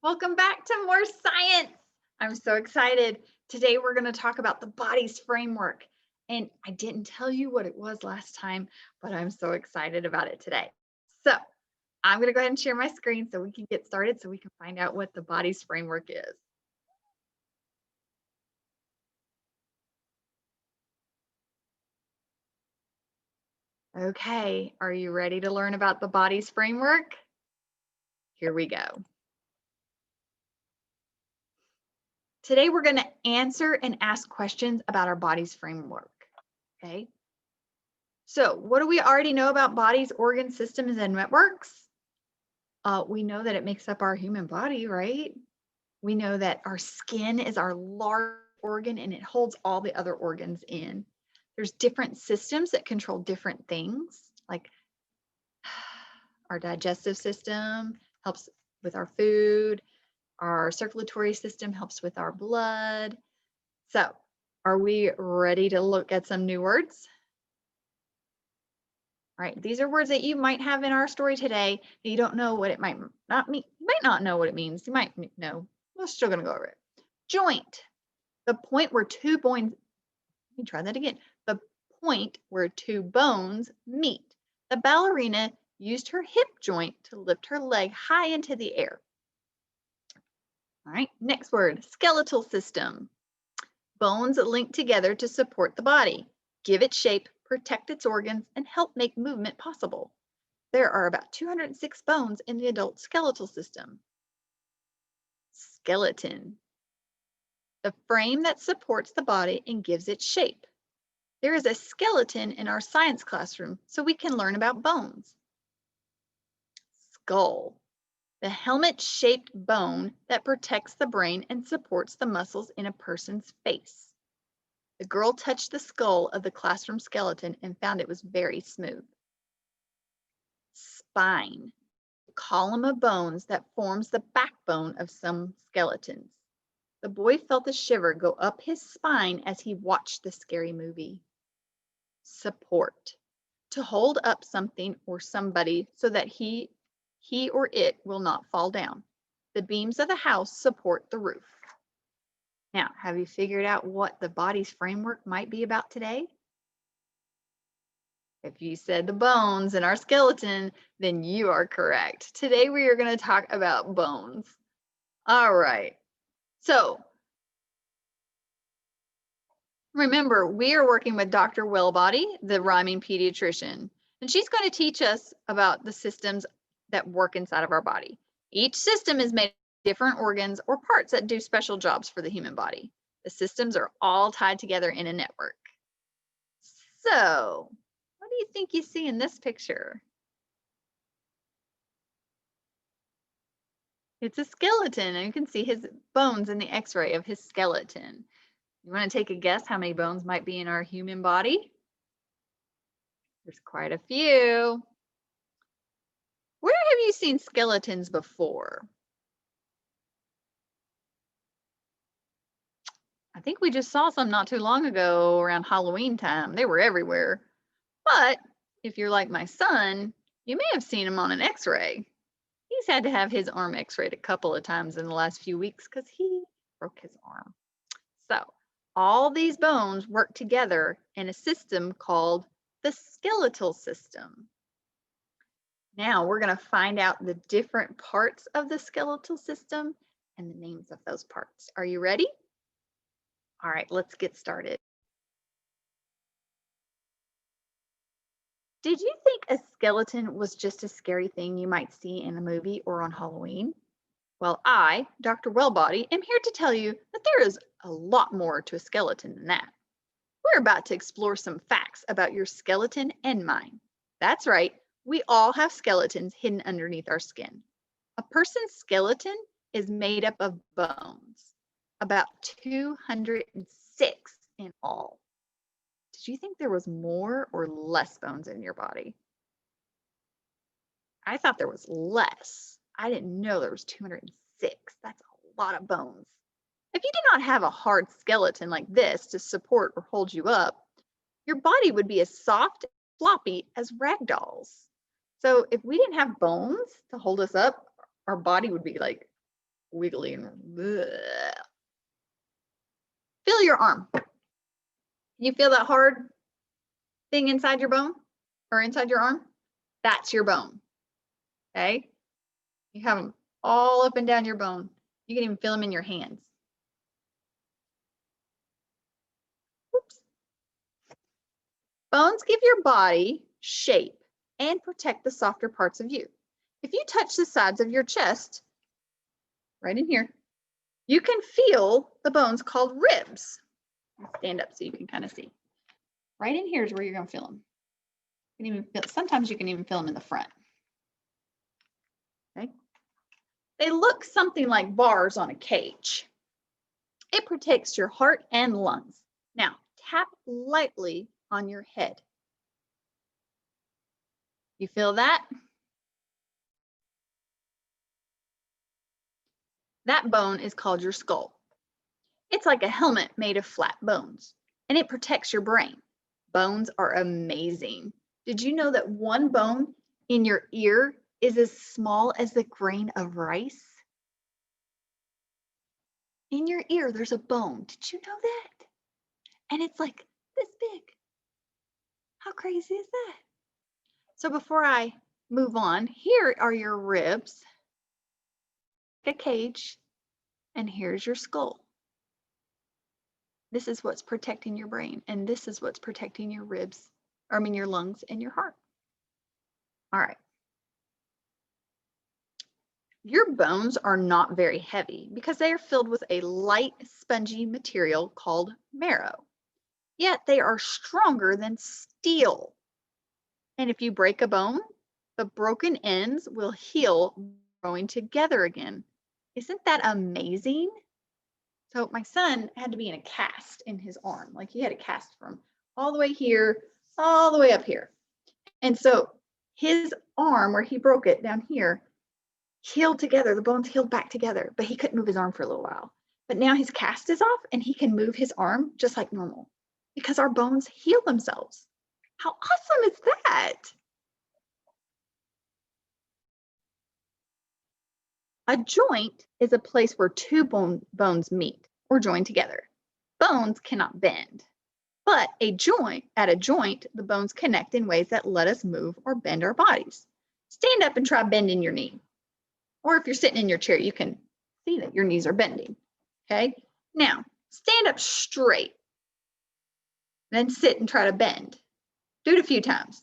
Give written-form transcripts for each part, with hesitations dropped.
Welcome back to more science. I'm so excited. Today we're going to talk about the body's framework. And I didn't tell you what it was last time, but I'm so excited about it today. So I'm going to go ahead and share my screen so we can get started so we can find out what the body's framework is. Okay, are you ready to learn about the body's framework? Here we go. Today we're going to answer and ask questions about our body's framework. Okay. So what do we already know about bodies, organs, systems, and networks? We know that it makes up our human body, right? We know that our skin is our large organ and it holds all the other organs in. There's different systems that control different things, like our digestive system helps with our food. Our circulatory system helps with our blood. So are we ready to look at some new words? All right, these are words that you might have in our story today. You don't know what it might not mean. You might not know what it means. You might know. We're still going to go over it. Joint, the point where two bones, let me try that again. The point where two bones meet. The ballerina used her hip joint to lift her leg high into the air. All right, next word, skeletal system. Bones link together to support the body, give it shape, protect its organs, and help make movement possible. There are about 206 bones in the adult skeletal system. Skeleton, the frame that supports the body and gives it shape. There is a skeleton in our science classroom, so we can learn about bones. Skull, the helmet-shaped bone that protects the brain and supports the muscles in a person's face. The girl touched the skull of the classroom skeleton and found it was very smooth. Spine, the column of bones that forms the backbone of some skeletons. The boy felt a shiver go up his spine as he watched the scary movie. Support, to hold up something or somebody so that he or it will not fall down. The beams of the house support the roof. Now, have you figured out what the body's framework might be about today? If you said the bones in our skeleton, then you are correct. Today we are going to talk about bones. All right. So, remember, we are working with Dr. Wellbody, the rhyming pediatrician, and she's going to teach us about the systems that work inside of our body. Each system is made different organs or parts that do special jobs for the human body. The systems are all tied together in a network. So, what do you think you see in this picture? It's a skeleton, and you can see his bones in the x-ray of his skeleton. You want to take a guess how many bones might be in our human body? There's quite a few. Where have you seen skeletons before? I think we just saw some not too long ago around Halloween time. They were everywhere. But if you're like my son, you may have seen him on an x-ray. He's had to have his arm x-rayed a couple of times in the last few weeks because he broke his arm. So all these bones work together in a system called the skeletal system. Now we're going to find out the different parts of the skeletal system and the names of those parts. Are you ready? All right, let's get started. Did you think a skeleton was just a scary thing you might see in a movie or on Halloween? Well, I, Dr. Wellbody, am here to tell you that there is a lot more to a skeleton than that. We're about to explore some facts about your skeleton and mine. That's right, we all have skeletons hidden underneath our skin. A person's skeleton is made up of bones, about 206 in all. Did you think there was more or less bones in your body? I thought there was less. I didn't know there was 206. That's a lot of bones. If you did not have a hard skeleton like this to support or hold you up, your body would be as soft and floppy as rag dolls. So if we didn't have bones to hold us up, our body would be like wiggly and bleh. Feel your arm. Can you feel that hard thing inside your bone or inside your arm? That's your bone. Okay. You have them all up and down your bone. You can even feel them in your hands. Oops. Bones give your body shape and protect the softer parts of you. If you touch the sides of your chest, right in here, you can feel the bones called ribs. Stand up so you can kind of see. Right in here is where you're going to feel them. You can even feel, sometimes you can even feel them in the front. Okay. They look something like bars on a cage. It protects your heart and lungs. Now, tap lightly on your head. You feel that? That bone is called your skull. It's like a helmet made of flat bones, and it protects your brain. Bones are amazing. Did you know that one bone in your ear is as small as the grain of rice? In your ear, there's a bone. Did you know that? And it's like this big. How crazy is that? So before I move on, here are your ribs, a cage, and here's your skull. This is what's protecting your brain, and this is what's protecting your ribs, your lungs and your heart. All right. Your bones are not very heavy because they are filled with a light, spongy material called marrow. Yet they are stronger than steel. And if you break a bone, the broken ends will heal, growing together again. Isn't that amazing? So my son had to be in a cast in his arm. Like he had a cast from all the way here, all the way up here. And so his arm, where he broke it down here, healed together. The bones healed back together, but he couldn't move his arm for a little while. But now his cast is off and he can move his arm just like normal because our bones heal themselves. How awesome is that? A joint is a place where two bones meet or join together. Bones cannot bend, but at a joint, the bones connect in ways that let us move or bend our bodies. Stand up and try bending your knee. Or if you're sitting in your chair, you can see that your knees are bending. Okay. Now, stand up straight. Then sit and try to bend. Do it a few times.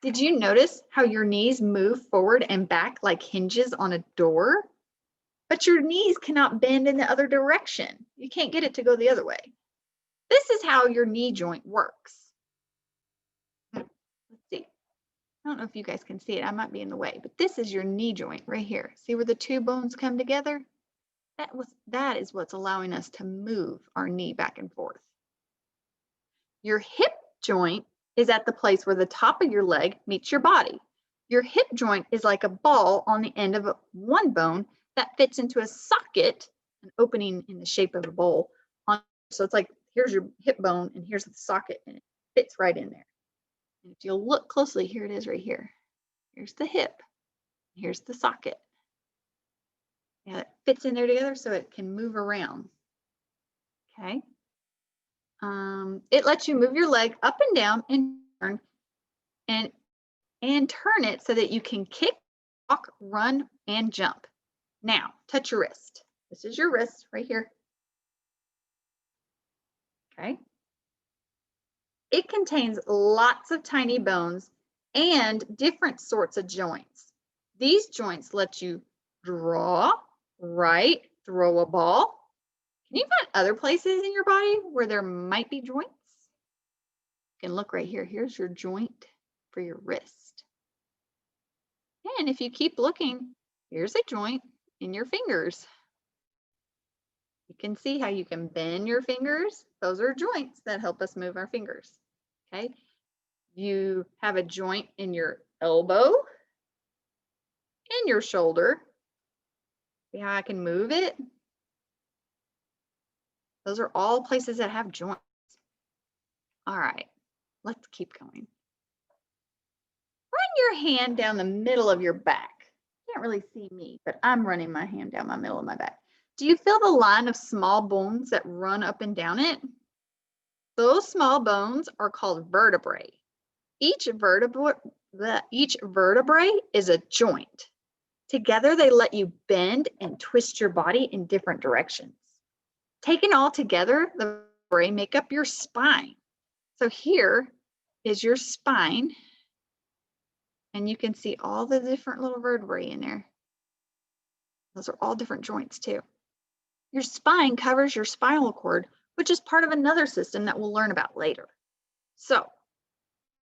Did you notice how your knees move forward and back like hinges on a door? But your knees cannot bend in the other direction. You can't get it to go the other way. This is how your knee joint works. Let's see. I don't know if you guys can see it. I might be in the way, but this is your knee joint right here. See where the two bones come together? That is what's allowing us to move our knee back and forth. Your hip joint is at the place where the top of your leg meets your body. Your hip joint is like a ball on the end of one bone that fits into a socket, an opening in the shape of a bowl. So it's like, here's your hip bone and here's the socket and it fits right in there. And if you'll look closely, here it is right here. Here's the hip, here's the socket. Yeah, it fits in there together so it can move around. Okay. It lets you move your leg up and down and turn it so that you can kick, walk, run, and jump. Now, touch your wrist. This is your wrist right here. Okay. It contains lots of tiny bones and different sorts of joints. These joints let you draw, write, throw a ball. Can you find other places in your body where there might be joints? You can look right here. Here's your joint for your wrist. And if you keep looking, here's a joint in your fingers. You can see how you can bend your fingers. Those are joints that help us move our fingers. Okay. You have a joint in your elbow and your shoulder. See how I can move it? Those are all places that have joints. All right, let's keep going. Run your hand down the middle of your back. Can't can't really see me, but I'm running my hand down my middle of my back. Do you feel the line of small bones that run up and down it? Those small bones are called vertebrae. Each vertebrae is a joint. Together, they let you bend and twist your body in different directions. Taken all together, the vertebrae make up your spine. So here is your spine, and you can see all the different little vertebrae in there. Those are all different joints too. Your spine covers your spinal cord, which is part of another system that we'll learn about later. So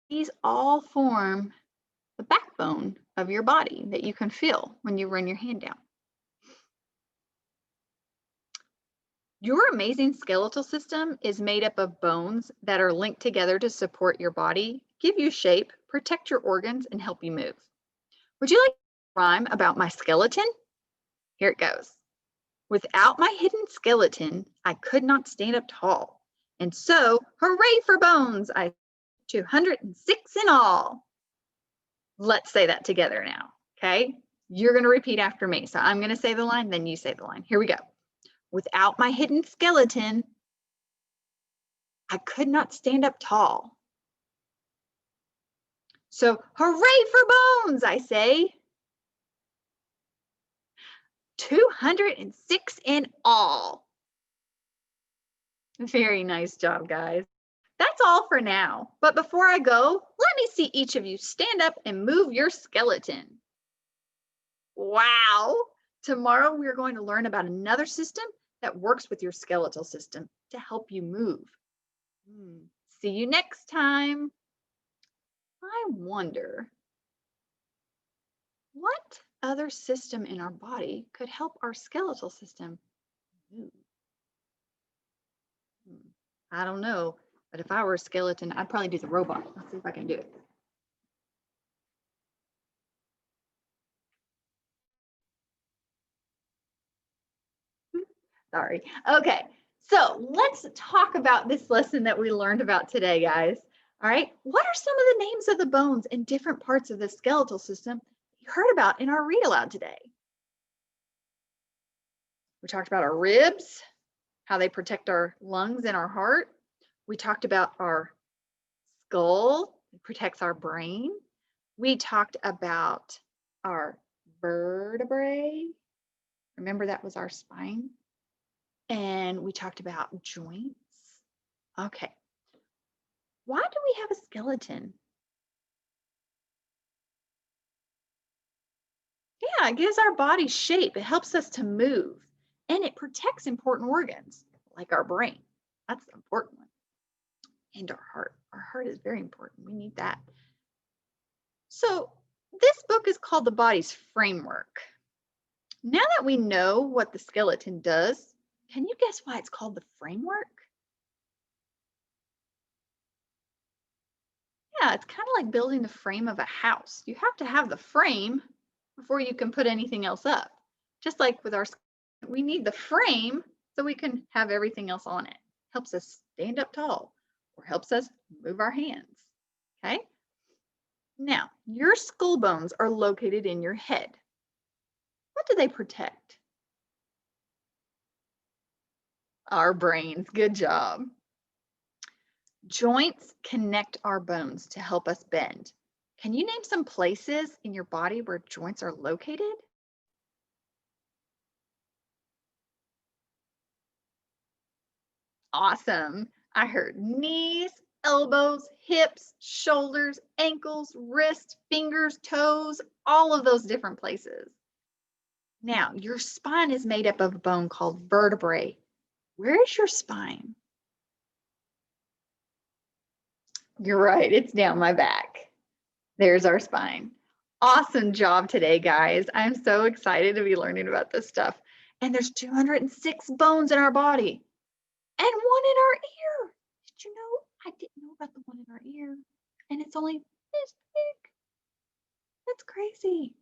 these all form the backbone of your body that you can feel when you run your hand down. Your amazing skeletal system is made up of bones that are linked together to support your body, give you shape, protect your organs, and help you move. Would you like to rhyme about my skeleton? Here it goes. Without my hidden skeleton, I could not stand up tall. And so, hooray for bones! I 206 in all. Let's say that together now, okay? You're going to repeat after me. So I'm going to say the line, then you say the line. Here we go. Without my hidden skeleton, I could not stand up tall. So hooray for bones, I say. 206 in all. Very nice job, guys. That's all for now. But before I go, let me see each of you stand up and move your skeleton. Wow. Tomorrow we're going to learn about another system that works with your skeletal system to help you move. See you next time. I wonder what other system in our body could help our skeletal system move. I don't know, but if I were a skeleton, I'd probably do the robot. Let's see if I can do it. Sorry. Okay, so let's talk about this lesson that we learned about today, guys. All right, what are some of the names of the bones in different parts of the skeletal system you heard about in our read aloud today? We talked about our ribs, how they protect our lungs and our heart. We talked about our skull, it protects our brain. We talked about our vertebrae. Remember, that was our spine. And we talked about joints. Okay. Why do we have a skeleton? Yeah, it gives our body shape. It helps us to move. And it protects important organs, like our brain. That's the important one. And our heart. Our heart is very important. We need that. So this book is called The Body's Framework. Now that we know what the skeleton does, can you guess why it's called the framework? Yeah, it's kind of like building the frame of a house. You have to have the frame before you can put anything else up. Just like with our, we need the frame so we can have everything else on it. Helps us stand up tall or helps us move our hands. Okay. Now, your skull bones are located in your head. What do they protect? Our brains. Good job. Joints connect our bones to help us bend. Can you name some places in your body where joints are located? Awesome. I heard knees, elbows, hips, shoulders, ankles, wrists, fingers, toes, all of those different places. Now, your spine is made up of a bone called vertebrae. Where is your spine? You're right, it's down my back. There's our spine. Awesome job today, guys. I'm so excited to be learning about this stuff. And there's 206 bones in our body and one in our ear. Did you know? I didn't know about the one in our ear. And it's only this big. That's crazy.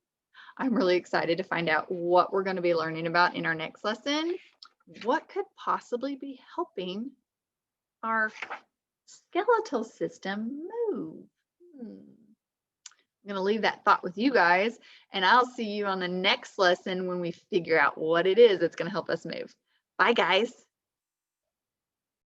I'm really excited to find out what we're going to be learning about in our next lesson. What could possibly be helping our skeletal system move? going to leave that thought with you guys, and I'll see you on the next lesson when we figure out what it is that's going to help us move. Bye, guys.